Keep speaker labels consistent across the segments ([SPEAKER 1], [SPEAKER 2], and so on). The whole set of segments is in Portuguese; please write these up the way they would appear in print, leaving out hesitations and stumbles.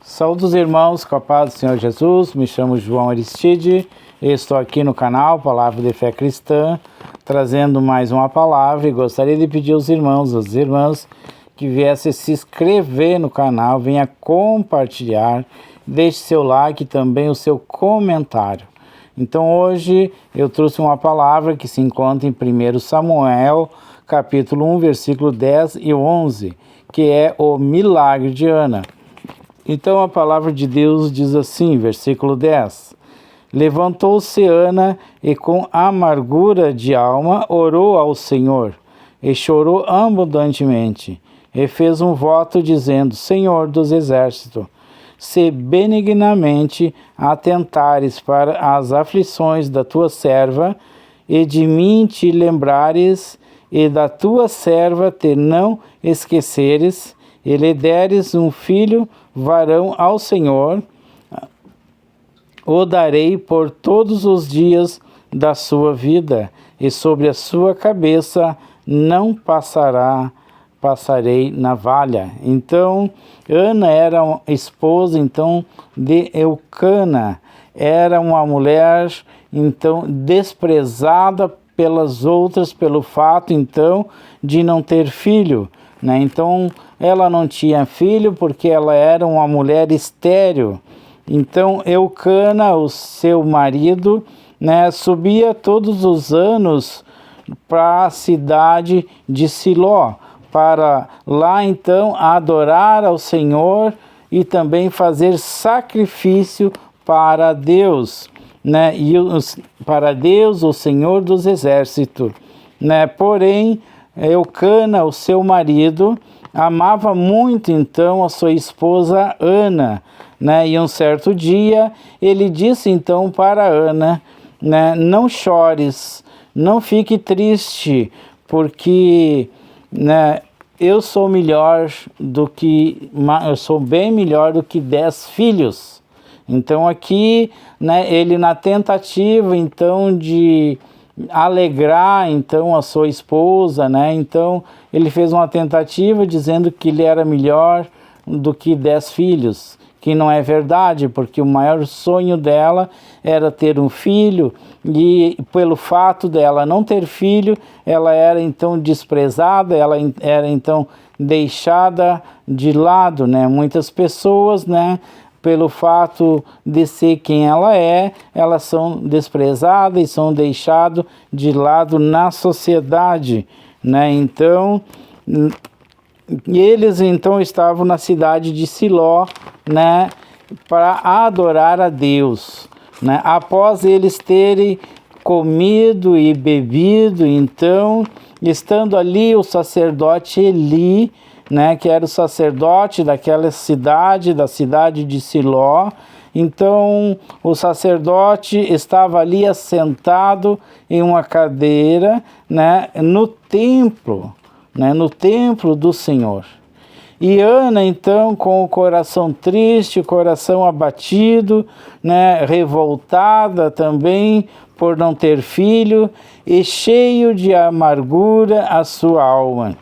[SPEAKER 1] Saúdos irmãos, com a paz do Senhor Jesus, me chamo João Aristide, estou aqui no canal Palavra de Fé Cristã, trazendo mais uma palavra e gostaria de pedir aos irmãos, às irmãs, que viessem se inscrever no canal, venha compartilhar, deixe seu like e também o seu comentário. Então hoje eu trouxe uma palavra que se encontra em 1 Samuel, capítulo 1, versículo 10 e 11, que é o milagre de Ana. Então a palavra de Deus diz assim, versículo 10: Levantou-se Ana e com amargura de alma orou ao Senhor, e chorou abundantemente, e fez um voto dizendo: Senhor dos exércitos, se benignamente atentares para as aflições da tua serva, e de mim te lembrares, e da tua serva te não esqueceres, e lhe deres um filho varão ao Senhor, o darei por todos os dias da sua vida, e sobre a sua cabeça não passarei navalha. Então, Ana era uma esposa de Eucana, era uma mulher desprezada pelas outras pelo fato de não ter filho, né? Então ela não tinha filho porque ela era uma mulher estéril. Então Eucana, o seu marido, né, subia todos os anos para a cidade de Siló, para lá adorar ao Senhor e também fazer sacrifício para Deus, né? Para Deus, o Senhor dos exércitos, né? Porém, Eucana, o seu marido, amava muito a sua esposa Ana, né? E um certo dia ele disse para Ana, né, não chores, não fique triste, porque, né, eu sou bem melhor do que 10 filhos. Então aqui, né, ele na tentativa de alegrar a sua esposa, né? Então ele fez uma tentativa dizendo que ele era melhor do que 10 filhos, que não é verdade, porque o maior sonho dela era ter um filho, e pelo fato dela não ter filho, ela era desprezada, ela era deixada de lado, né? Muitas pessoas, né, pelo fato de ser quem ela é, elas são desprezadas e são deixadas de lado na sociedade, né? Então, eles estavam na cidade de Siló, né, para adorar a Deus, né? Após eles terem comido e bebido, estando ali o sacerdote Eli, né, que era o sacerdote daquela cidade, da cidade de Siló. Então o sacerdote estava ali assentado em uma cadeira, né, no templo do Senhor. E Ana, com o coração triste, o coração abatido, né, revoltada também por não ter filho, e cheio de amargura a sua alma.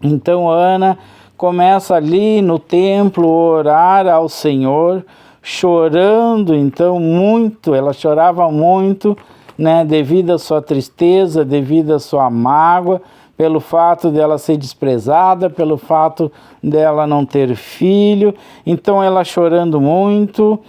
[SPEAKER 1] Então Ana começa ali no templo a orar ao Senhor, chorando muito, ela chorava muito, né, devido à sua tristeza, devido à sua mágoa, pelo fato dela ser desprezada, pelo fato dela não ter filho. Então ela chorando muito,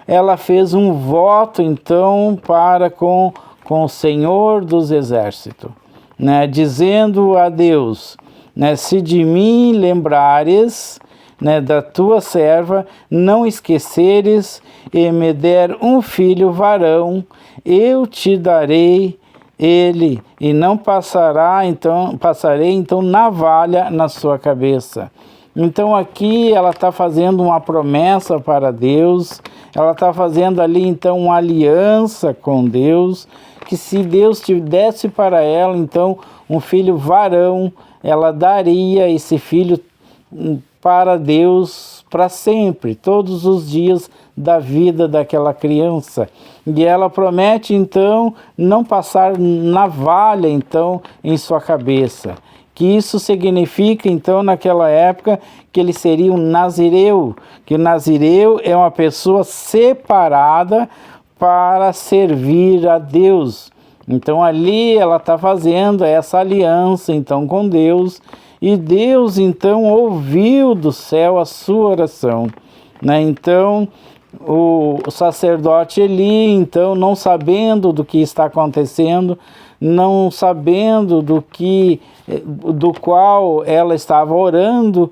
[SPEAKER 1] ela fez um voto para com o Senhor dos exércitos, né, dizendo a Deus, né, se de mim lembrares, né, da tua serva, não esqueceres, e me der um filho varão, eu te darei ele, e não passarei navalha na sua cabeça. Então aqui ela está fazendo uma promessa para Deus, ela está fazendo ali uma aliança com Deus, que se Deus te desse para ela um filho varão, ela daria esse filho para Deus para sempre, todos os dias da vida daquela criança. E ela promete não passar navalha em sua cabeça, que isso significa, então, naquela época, que ele seria um nazireu, que o nazireu é uma pessoa separada para servir a Deus. Então ali ela está fazendo essa aliança então com Deus, e Deus então ouviu do céu a sua oração, né? Então o sacerdote Eli, então, não sabendo do que está acontecendo, não sabendo do qual ela estava orando,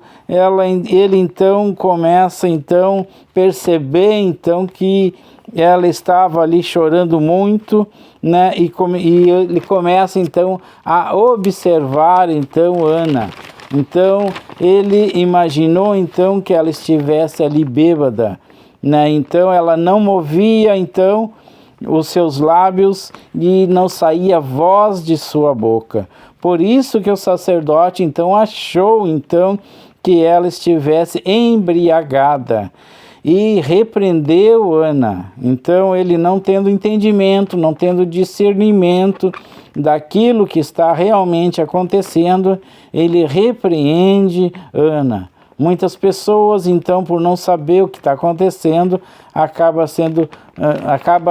[SPEAKER 1] ele então começa então perceber então que ela estava ali chorando muito, né? E ele começa então a observar então Ana. Então ele imaginou então que ela estivesse ali bêbada, né? Então ela não movia então os seus lábios e não saía voz de sua boca. Por isso que o sacerdote então achou então que ela estivesse embriagada e repreendeu Ana. Então ele, não tendo entendimento, não tendo discernimento daquilo que está realmente acontecendo, ele repreende Ana. Muitas pessoas, então, por não saber o que está acontecendo, acaba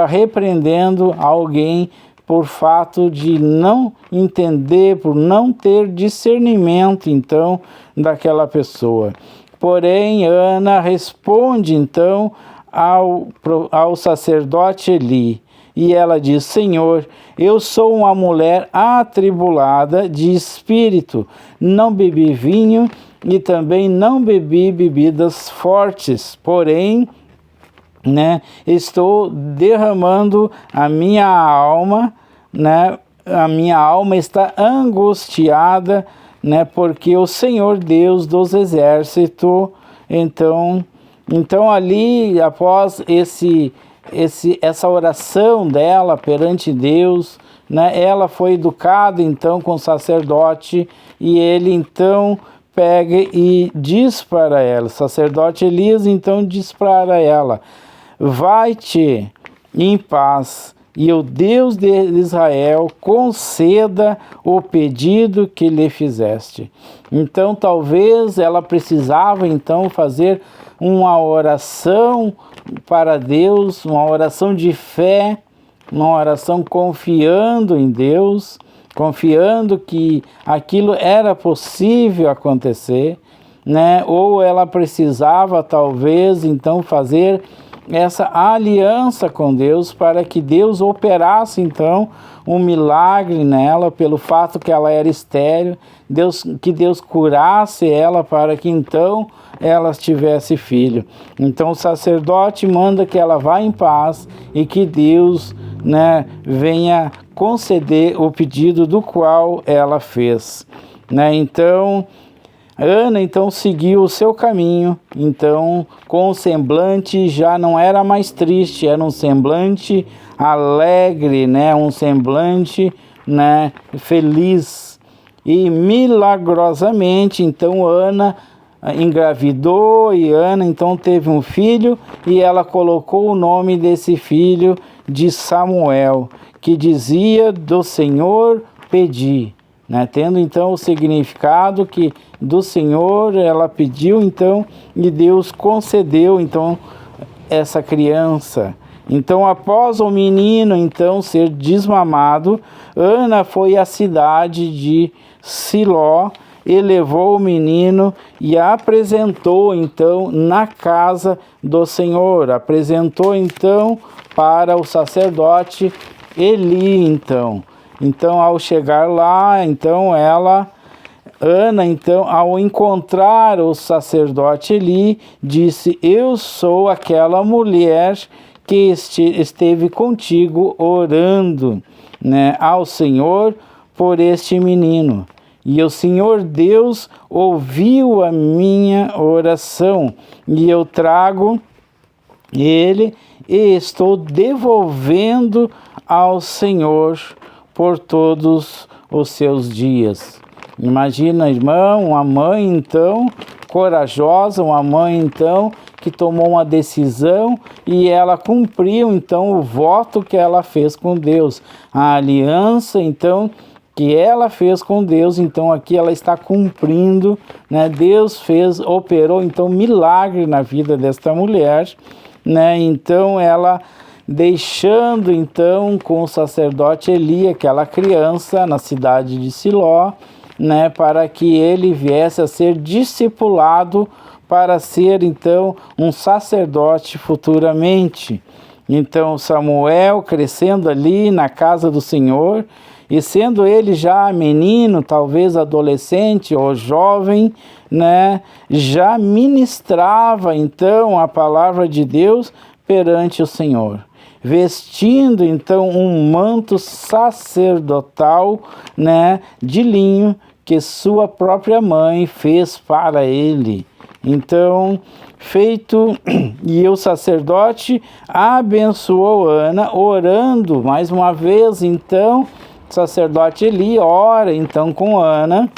[SPEAKER 1] repreendendo alguém por fato de não entender, por não ter discernimento, então, daquela pessoa. Porém, Ana responde, então, ao sacerdote Eli, e ela diz: Senhor, eu sou uma mulher atribulada de espírito, não bebi vinho e também não bebi bebidas fortes, porém, né, estou derramando a minha alma, né, a minha alma está angustiada, né, porque o Senhor Deus dos exércitos, então ali, após essa oração dela perante Deus, né, ela foi educada então com o sacerdote, e ele então pega e diz para ela, o sacerdote Elias então diz para ela: vai-te em paz, e o Deus de Israel conceda o pedido que lhe fizeste. Então talvez ela precisava então fazer uma oração para Deus, uma oração de fé, uma oração confiando em Deus, confiando que aquilo era possível acontecer, né? Ou ela precisava talvez então fazer essa aliança com Deus para que Deus operasse então um milagre nela, pelo fato que ela era estéril, que Deus curasse ela para que então ela tivesse filho. Então o sacerdote manda que ela vá em paz e que Deus, né, venha conceder o pedido do qual ela fez, né? Então Ana então seguiu o seu caminho, então com o semblante já não era mais triste, era um semblante alegre, né? Um semblante, né, feliz. E milagrosamente então Ana engravidou, e Ana então teve um filho, e ela colocou o nome desse filho de Samuel, que dizia: do Senhor pedi, né? Tendo então o significado que do Senhor ela pediu então, e Deus concedeu então essa criança. Então, após o menino então ser desmamado, Ana foi à cidade de Siló e levou o menino e apresentou então na casa do Senhor. Apresentou então para o sacerdote Eli então. Então, ao chegar lá, então Ana, então, ao encontrar o sacerdote Eli, disse: eu sou aquela mulher que esteve contigo orando, né, ao Senhor por este menino. E o Senhor Deus ouviu a minha oração, e eu trago ele e estou devolvendo ao Senhor por todos os seus dias. Imagina, irmão, uma mãe então corajosa, uma mãe então que tomou uma decisão e ela cumpriu então o voto que ela fez com Deus, a aliança então que ela fez com Deus, então aqui ela está cumprindo, né? Deus operou então milagre na vida desta mulher, né? Então ela deixando então com o sacerdote Eli aquela criança na cidade de Siló, né? Para que ele viesse a ser discipulado para ser então um sacerdote futuramente. Então Samuel crescendo ali na casa do Senhor, e sendo ele já menino, talvez adolescente ou jovem, né, já ministrava então a palavra de Deus perante o Senhor, vestindo então um manto sacerdotal, né, de linho que sua própria mãe fez para ele. Então, feito, e o sacerdote abençoou Ana, orando mais uma vez, então, o sacerdote Eli ora então com Ana,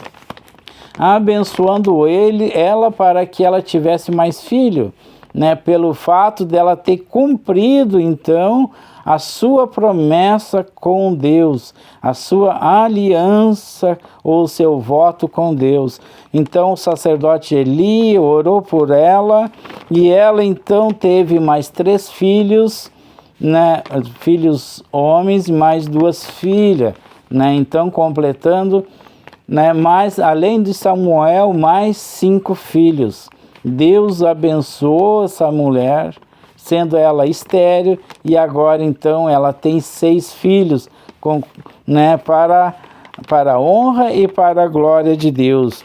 [SPEAKER 1] abençoando ela para que ela tivesse mais filho, né, pelo fato dela ter cumprido então a sua promessa com Deus, a sua aliança ou seu voto com Deus. Então o sacerdote Eli orou por ela, e ela então teve mais 3 filhos, né, filhos homens, mais 2 filhas, né, então completando, né, mais, além de Samuel, mais 5 filhos. Deus abençoou essa mulher, sendo ela estéril, e agora então ela tem 6 filhos, né, para a honra e para a glória de Deus.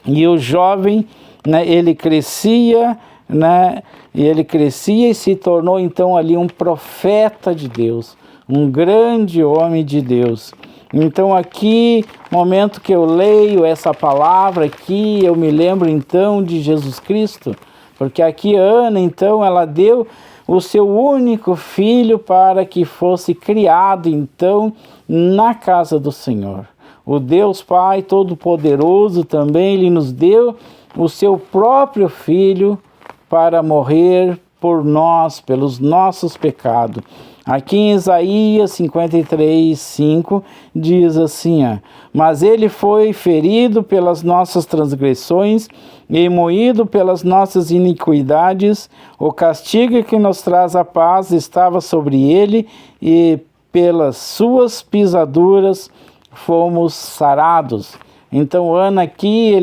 [SPEAKER 1] E o jovem, né, ele crescia, né, e se tornou então ali um profeta de Deus, um grande homem de Deus. Então aqui, momento que eu leio essa palavra aqui, eu me lembro então de Jesus Cristo, porque aqui Ana então ela deu o seu único filho para que fosse criado então na casa do Senhor. O Deus Pai Todo-Poderoso também Ele nos deu o seu próprio filho para morrer por nós, pelos nossos pecados. Aqui em Isaías 53:5 diz assim, mas ele foi ferido pelas nossas transgressões e moído pelas nossas iniquidades, o castigo que nos traz a paz estava sobre ele, e pelas suas pisaduras fomos sarados. Então Ana aqui,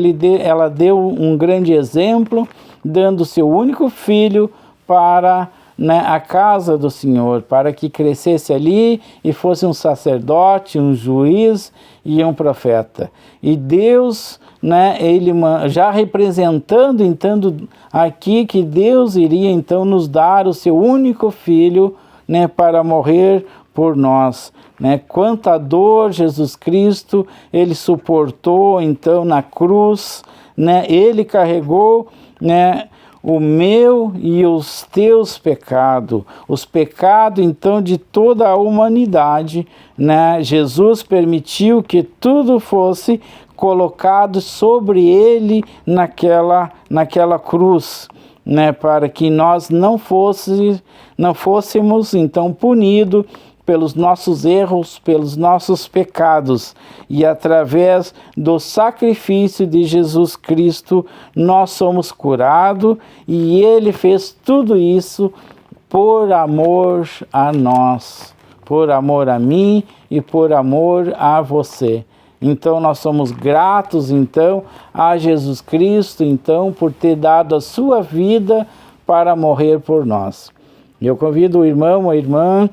[SPEAKER 1] ela deu um grande exemplo, dando seu único filho para, né, a casa do Senhor, para que crescesse ali e fosse um sacerdote, um juiz e um profeta. E Deus, né, ele já representando então aqui que Deus iria então nos dar o seu único filho, né, para morrer por nós, né? Quanta dor Jesus Cristo ele suportou então na cruz, né? Ele carregou, né, o meu e os teus pecados, os pecados então de toda a humanidade, né? Jesus permitiu que tudo fosse colocado sobre ele naquela cruz, né? Para que nós não fôssemos então punidos pelos nossos erros, pelos nossos pecados, e através do sacrifício de Jesus Cristo nós somos curados, e Ele fez tudo isso por amor a nós, por amor a mim e por amor a você. Então nós somos gratos então a Jesus Cristo então por ter dado a sua vida para morrer por nós. Eu convido o irmão, a irmã,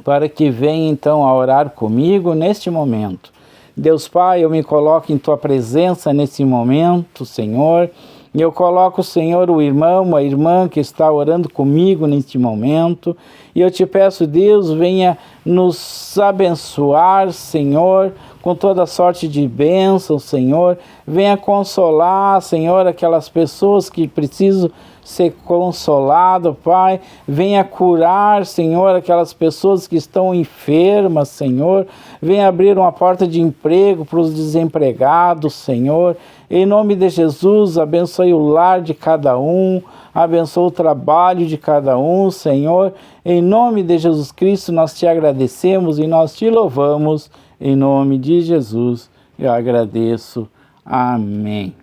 [SPEAKER 1] para que venha então a orar comigo neste momento. Deus Pai, eu me coloco em Tua presença nesse momento, Senhor, e eu coloco, Senhor, o irmão, a irmã que está orando comigo neste momento, e eu te peço, Deus, venha nos abençoar, Senhor, com toda sorte de bênção, Senhor, venha consolar, Senhor, aquelas pessoas que precisam ser consolado, Pai, venha curar, Senhor, aquelas pessoas que estão enfermas, Senhor, venha abrir uma porta de emprego para os desempregados, Senhor, em nome de Jesus, abençoe o lar de cada um, abençoe o trabalho de cada um, Senhor, em nome de Jesus Cristo nós te agradecemos e nós te louvamos, Em nome de Jesus, eu agradeço. Amém.